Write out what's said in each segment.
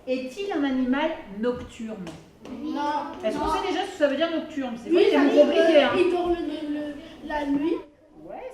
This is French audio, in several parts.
Est-il un animal nocturne? Non. Est-ce qu'on sait déjà ce que ça veut dire nocturne? C'est Oui, vraiment compliqué. Hein. il dort la nuit.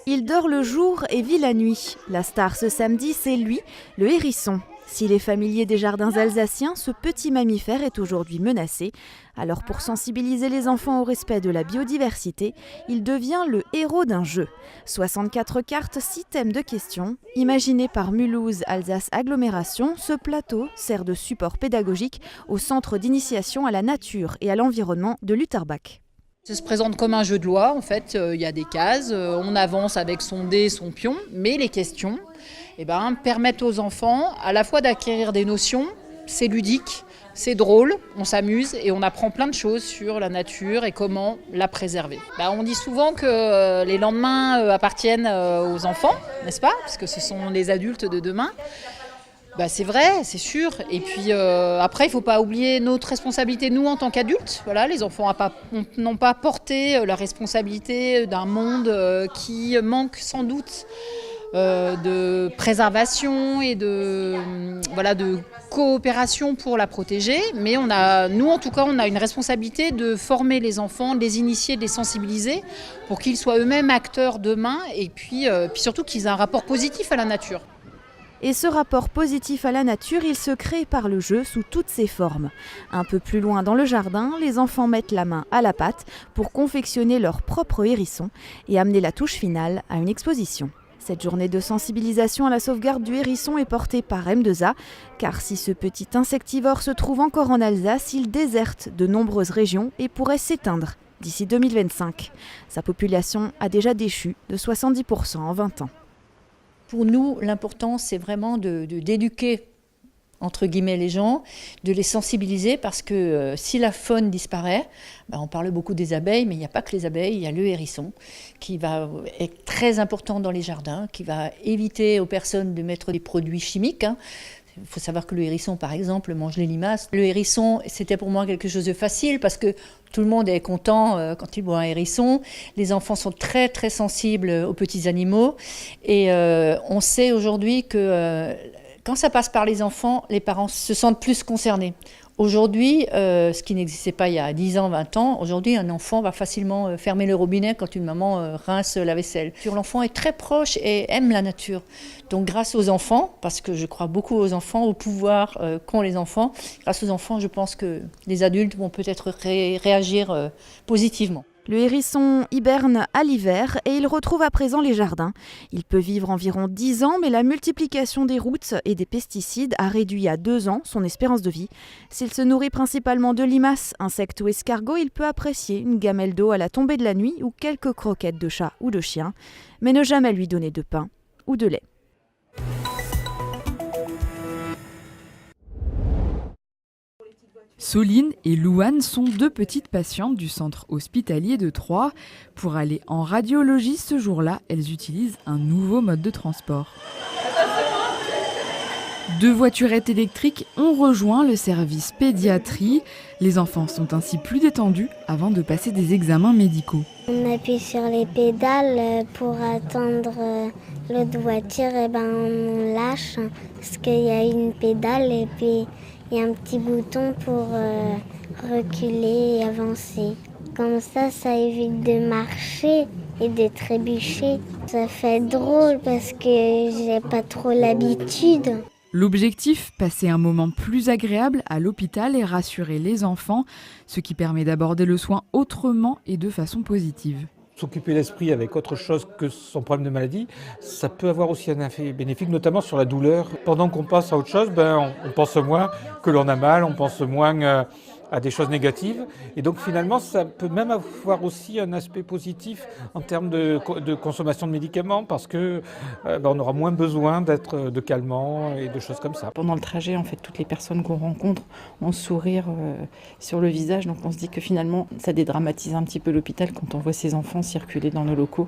Il dort le jour et vit la nuit. La star ce samedi, c'est lui, le hérisson. S'il est familier des jardins alsaciens, ce petit mammifère est aujourd'hui menacé. Alors pour sensibiliser les enfants au respect de la biodiversité, il devient le héros d'un jeu. 64 cartes, 6 thèmes de questions. Imaginé par Mulhouse Alsace Agglomération, ce plateau sert de support pédagogique au centre d'initiation à la nature et à l'environnement de Lutterbach. Ça se présente comme un jeu de loi, en fait, il y a des cases, on avance avec son dé, son pion, mais les questions permettent aux enfants à la fois d'acquérir des notions, c'est ludique, c'est drôle, on s'amuse et on apprend plein de choses sur la nature et comment la préserver. On dit souvent que les lendemains appartiennent aux enfants, n'est-ce pas? Parce que ce sont les adultes de demain. C'est vrai, c'est sûr. Et puis après, il ne faut pas oublier notre responsabilité, nous, en tant qu'adultes. Voilà, les enfants n'ont pas porté la responsabilité d'un monde qui manque sans doute de préservation et de coopération pour la protéger. Mais nous, en tout cas, on a une responsabilité de former les enfants, de les initier, de les sensibiliser pour qu'ils soient eux-mêmes acteurs demain et puis surtout qu'ils aient un rapport positif à la nature. Et ce rapport positif à la nature, il se crée par le jeu sous toutes ses formes. Un peu plus loin dans le jardin, les enfants mettent la main à la pâte pour confectionner leur propre hérisson et amener la touche finale à une exposition. Cette journée de sensibilisation à la sauvegarde du hérisson est portée par M2A, car si ce petit insectivore se trouve encore en Alsace, il déserte de nombreuses régions et pourrait s'éteindre d'ici 2025. Sa population a déjà déchu de 70% en 20 ans. Pour nous, l'important, c'est vraiment d'éduquer, entre guillemets, les gens, de les sensibiliser parce que si la faune disparaît, on parle beaucoup des abeilles, mais il n'y a pas que les abeilles, il y a le hérisson qui est très important dans les jardins, qui va éviter aux personnes de mettre des produits chimiques. Il faut savoir que le hérisson, par exemple, mange les limaces. Le hérisson, c'était pour moi quelque chose de facile parce que tout le monde est content quand il voit un hérisson. Les enfants sont très, très sensibles aux petits animaux. Et on sait aujourd'hui que quand ça passe par les enfants, les parents se sentent plus concernés. Aujourd'hui, ce qui n'existait pas il y a 10 ans, 20 ans, aujourd'hui, un enfant va facilement fermer le robinet quand une maman rince la vaisselle. L'enfant est très proche et aime la nature. Donc grâce aux enfants, parce que je crois beaucoup aux enfants, au pouvoir qu'ont les enfants, grâce aux enfants, je pense que les adultes vont peut-être réagir positivement. Le hérisson hiberne à l'hiver et il retrouve à présent les jardins. Il peut vivre environ 10 ans, mais la multiplication des routes et des pesticides a réduit à 2 ans son espérance de vie. S'il se nourrit principalement de limaces, insectes ou escargots, il peut apprécier une gamelle d'eau à la tombée de la nuit ou quelques croquettes de chat ou de chien, mais ne jamais lui donner de pain ou de lait. Soline et Louane sont 2 petites patientes du centre hospitalier de Troyes. Pour aller en radiologie ce jour-là, elles utilisent un nouveau mode de transport. 2 voiturettes électriques ont rejoint le service pédiatrie. Les enfants sont ainsi plus détendus avant de passer des examens médicaux. On appuie sur les pédales pour attendre l'autre voiture et on lâche parce qu'il y a une pédale et puis il y a un petit bouton pour reculer et avancer. Comme ça évite de marcher et de trébucher. Ça fait drôle parce que j'ai pas trop l'habitude. L'objectif, passer un moment plus agréable à l'hôpital et rassurer les enfants, ce qui permet d'aborder le soin autrement et de façon positive. S'occuper l'esprit avec autre chose que son problème de maladie, ça peut avoir aussi un effet bénéfique, notamment sur la douleur. Pendant qu'on passe à autre chose, on pense moins que l'on a mal, on pense moins à des choses négatives. Et donc finalement, ça peut même avoir aussi un aspect positif en termes de consommation de médicaments parce que on aura moins besoin d'être de calmants et de choses comme ça. Pendant le trajet, en fait, toutes les personnes qu'on rencontre ont le sourire sur le visage. Donc on se dit que finalement, ça dédramatise un petit peu l'hôpital quand on voit ces enfants circuler dans nos locaux.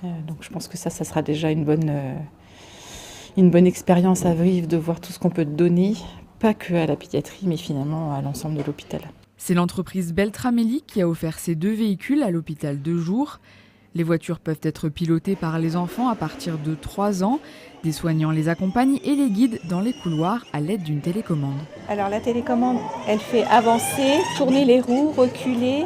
Donc je pense que ça sera déjà une bonne expérience à vivre de voir tout ce qu'on peut donner. Pas que à la pédiatrie, mais finalement à l'ensemble de l'hôpital. C'est l'entreprise Beltramelli qui a offert ces 2 véhicules à l'hôpital de jour. Les voitures peuvent être pilotées par les enfants à partir de 3 ans. Des soignants les accompagnent et les guident dans les couloirs à l'aide d'une télécommande. Alors la télécommande, elle fait avancer, tourner les roues, reculer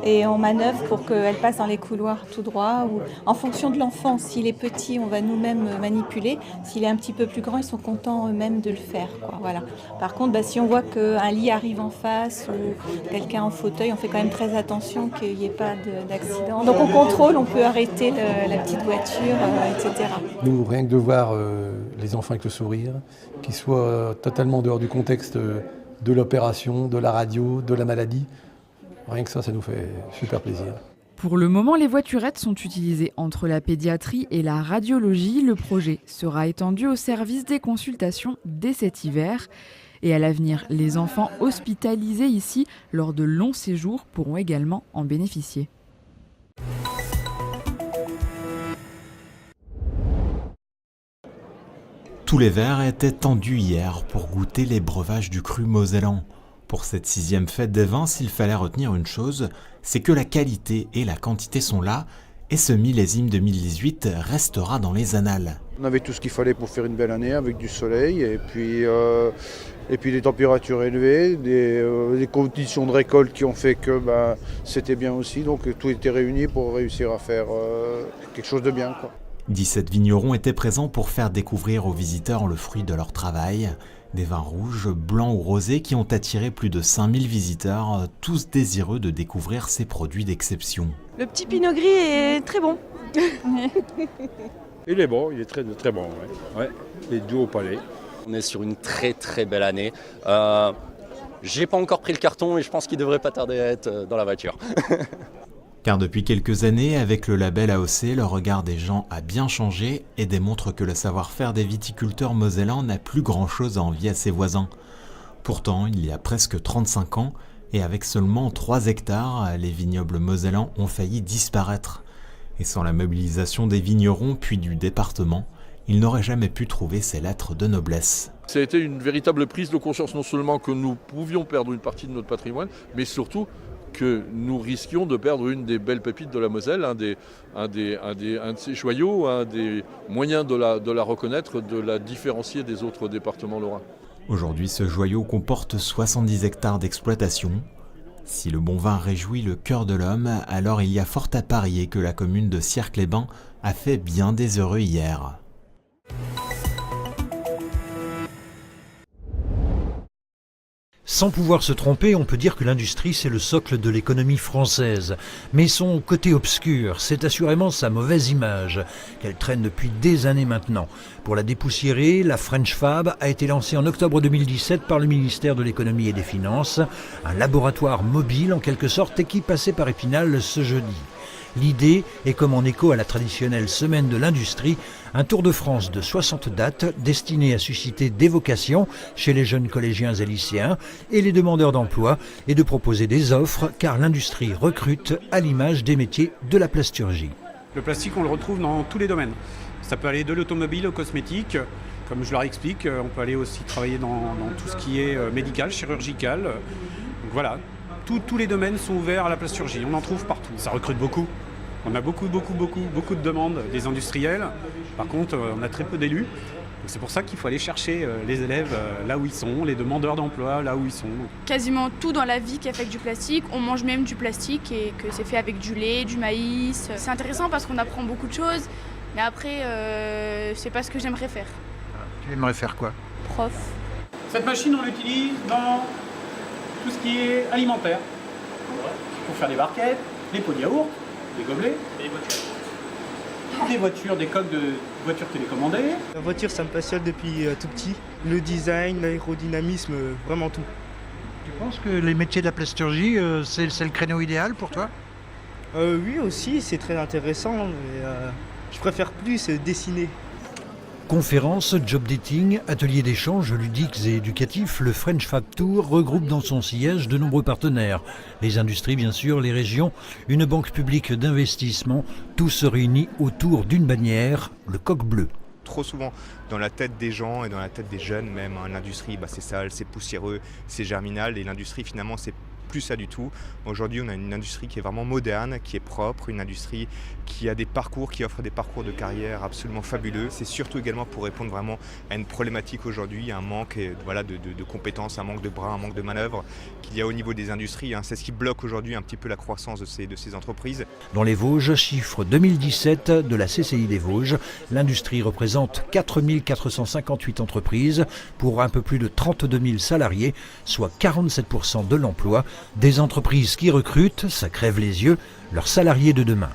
et on manœuvre pour qu'elle passe dans les couloirs tout droit. Ou en fonction de l'enfant, s'il est petit, on va nous-mêmes manipuler. S'il est un petit peu plus grand, ils sont contents eux-mêmes de le faire, quoi. Voilà. Par contre, si on voit qu'un lit arrive en face ou quelqu'un en fauteuil, on fait quand même très attention qu'il n'y ait pas d'accident. Donc on contrôle, on peut arrêter la petite voiture, etc. Nous, rien que de voir les enfants avec le sourire, qu'ils soient totalement dehors du contexte de l'opération, de la radio, de la maladie, rien que ça nous fait super plaisir. Pour le moment, les voiturettes sont utilisées entre la pédiatrie et la radiologie. Le projet sera étendu au service des consultations dès cet hiver. Et à l'avenir, les enfants hospitalisés ici lors de longs séjours pourront également en bénéficier. Tous les verres étaient tendus hier pour goûter les breuvages du cru mosellan. Pour cette 6e fête des vins, s'il fallait retenir une chose, c'est que la qualité et la quantité sont là, et ce millésime 2018 restera dans les annales. On avait tout ce qu'il fallait pour faire une belle année avec du soleil, et puis des températures élevées, des conditions de récolte qui ont fait que c'était bien aussi, donc tout était réuni pour réussir à faire quelque chose de bien, quoi. 17 vignerons étaient présents pour faire découvrir aux visiteurs le fruit de leur travail. Des vins rouges, blancs ou rosés qui ont attiré plus de 5000 visiteurs, tous désireux de découvrir ces produits d'exception. Le petit pinot gris est très bon. Il est bon, il est très, très bon. Ouais. Il est doux au palais. On est sur une très très belle année. J'ai pas encore pris le carton et je pense qu'il devrait pas tarder à être dans la voiture. Car depuis quelques années, avec le label AOC, le regard des gens a bien changé et démontre que le savoir-faire des viticulteurs mosellans n'a plus grand-chose à envier à ses voisins. Pourtant, il y a presque 35 ans, et avec seulement 3 hectares, les vignobles mosellans ont failli disparaître. Et sans la mobilisation des vignerons puis du département, ils n'auraient jamais pu trouver ces lettres de noblesse. Ça a été une véritable prise de conscience, non seulement que nous pouvions perdre une partie de notre patrimoine, mais surtout que nous risquions de perdre une des belles pépites de la Moselle, un de ses joyaux, un des moyens de la reconnaître, de la différencier des autres départements lorrains. Aujourd'hui, ce joyau comporte 70 hectares d'exploitation. Si le bon vin réjouit le cœur de l'homme, alors il y a fort à parier que la commune de Sierck-les-Bains a fait bien des heureux hier. Sans pouvoir se tromper, on peut dire que l'industrie, c'est le socle de l'économie française. Mais son côté obscur, c'est assurément sa mauvaise image, qu'elle traîne depuis des années maintenant. Pour la dépoussiérer, la French Fab a été lancée en octobre 2017 par le ministère de l'économie et des finances, un laboratoire mobile en quelque sorte et qui passait par Épinal ce jeudi. L'idée est, comme en écho à la traditionnelle semaine de l'industrie, un tour de France de 60 dates destiné à susciter des vocations chez les jeunes collégiens et lycéens et les demandeurs d'emploi et de proposer des offres car l'industrie recrute à l'image des métiers de la plasturgie. Le plastique, on le retrouve dans tous les domaines. Ça peut aller de l'automobile au cosmétique. Comme je leur explique, on peut aller aussi travailler dans tout ce qui est médical, chirurgical. Donc voilà, tous les domaines sont ouverts à la plasturgie. On en trouve partout. Ça recrute beaucoup. On a beaucoup de demandes des industriels. Par contre, on a très peu d'élus. Donc c'est pour ça qu'il faut aller chercher les élèves là où ils sont, les demandeurs d'emploi là où ils sont. Quasiment tout dans la vie qui est fait avec du plastique. On mange même du plastique et que c'est fait avec du lait, du maïs. C'est intéressant parce qu'on apprend beaucoup de choses. Mais après, c'est pas ce que j'aimerais faire. Tu aimerais faire quoi? Prof. Cette machine, on l'utilise dans tout ce qui est alimentaire. Pour faire des barquettes, des pots de yaourt, des gobelets, des voitures, des coques de voitures télécommandées. La voiture, ça me passionne depuis tout petit. Le design, l'aérodynamisme, vraiment tout. Tu penses que les métiers de la plasturgie, c'est le créneau idéal pour toi? Oui, aussi, c'est très intéressant. Mais, je préfère plus dessiner. Conférences, job dating, ateliers d'échanges ludiques et éducatifs, le French Fab Tour regroupe dans son sillage de nombreux partenaires. Les industries, bien sûr, les régions, une banque publique d'investissement, tout se réunit autour d'une bannière, le coq bleu. Trop souvent, dans la tête des gens et dans la tête des jeunes même, l'industrie, c'est sale, c'est poussiéreux, c'est germinal. Et l'industrie, finalement, c'est plus ça du tout. Aujourd'hui, on a une industrie qui est vraiment moderne, qui est propre, une industrie qui a des parcours, qui offre des parcours de carrière absolument fabuleux. C'est surtout également pour répondre vraiment à une problématique aujourd'hui, un manque de compétences, un manque de bras, un manque de manœuvre qu'il y a au niveau des industries. C'est ce qui bloque aujourd'hui un petit peu la croissance de ces entreprises. Dans les Vosges, chiffre 2017 de la CCI des Vosges, l'industrie représente 4 458 entreprises pour un peu plus de 32 000 salariés, soit 47% de l'emploi. Des entreprises qui recrutent, ça crève les yeux, leurs salariés de demain.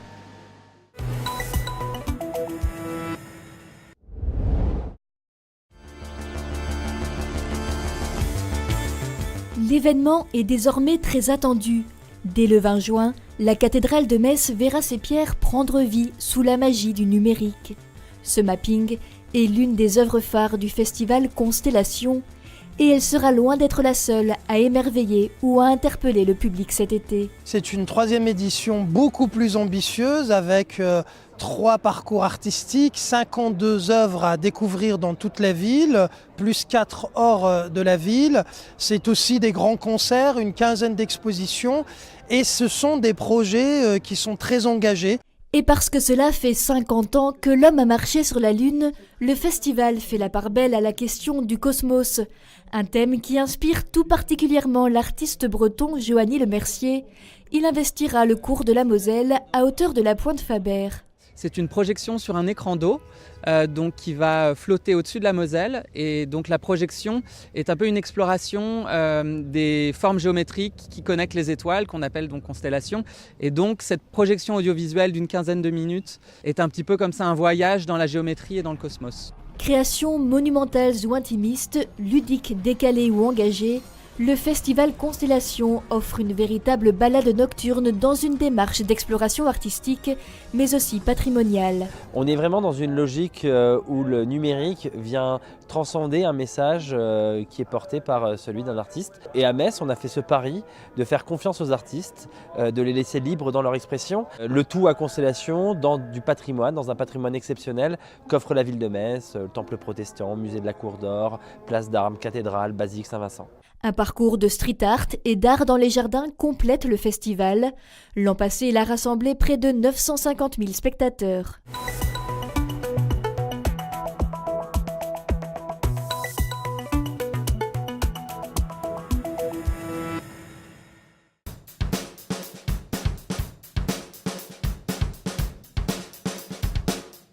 L'événement est désormais très attendu. Dès le 20 juin, la cathédrale de Metz verra ses pierres prendre vie sous la magie du numérique. Ce mapping est l'une des œuvres phares du festival Constellation et elle sera loin d'être la seule à émerveiller ou à interpeller le public cet été. C'est une 3e édition beaucoup plus ambitieuse avec 3 parcours artistiques, 52 œuvres à découvrir dans toute la ville, plus 4 hors de la ville. C'est aussi des grands concerts, une 15aine d'expositions et ce sont des projets qui sont très engagés. Et parce que cela fait 50 ans que l'homme a marché sur la Lune, le festival fait la part belle à la question du cosmos, un thème qui inspire tout particulièrement l'artiste breton Johanny Le Mercier. Il investira le cours de la Moselle à hauteur de la Pointe Faber. C'est une projection sur un écran d'eau qui va flotter au-dessus de la Moselle. Et donc la projection est un peu une exploration des formes géométriques qui connectent les étoiles, qu'on appelle donc constellations. Et donc cette projection audiovisuelle d'une 15aine de minutes est un petit peu comme ça un voyage dans la géométrie et dans le cosmos. Créations monumentales ou intimistes, ludiques, décalées ou engagées, le festival Constellation offre une véritable balade nocturne dans une démarche d'exploration artistique, mais aussi patrimoniale. On est vraiment dans une logique où le numérique vient transcender un message qui est porté par celui d'un artiste. Et à Metz, on a fait ce pari de faire confiance aux artistes, de les laisser libres dans leur expression. Le tout à Constellation, dans du patrimoine, dans un patrimoine exceptionnel qu'offre la ville de Metz, le temple protestant, musée de la Cour d'Or, place d'Armes, cathédrale, basilique Saint-Vincent. Un parcours de street art et d'art dans les jardins complète le festival. L'an passé, il a rassemblé près de 950 000 spectateurs.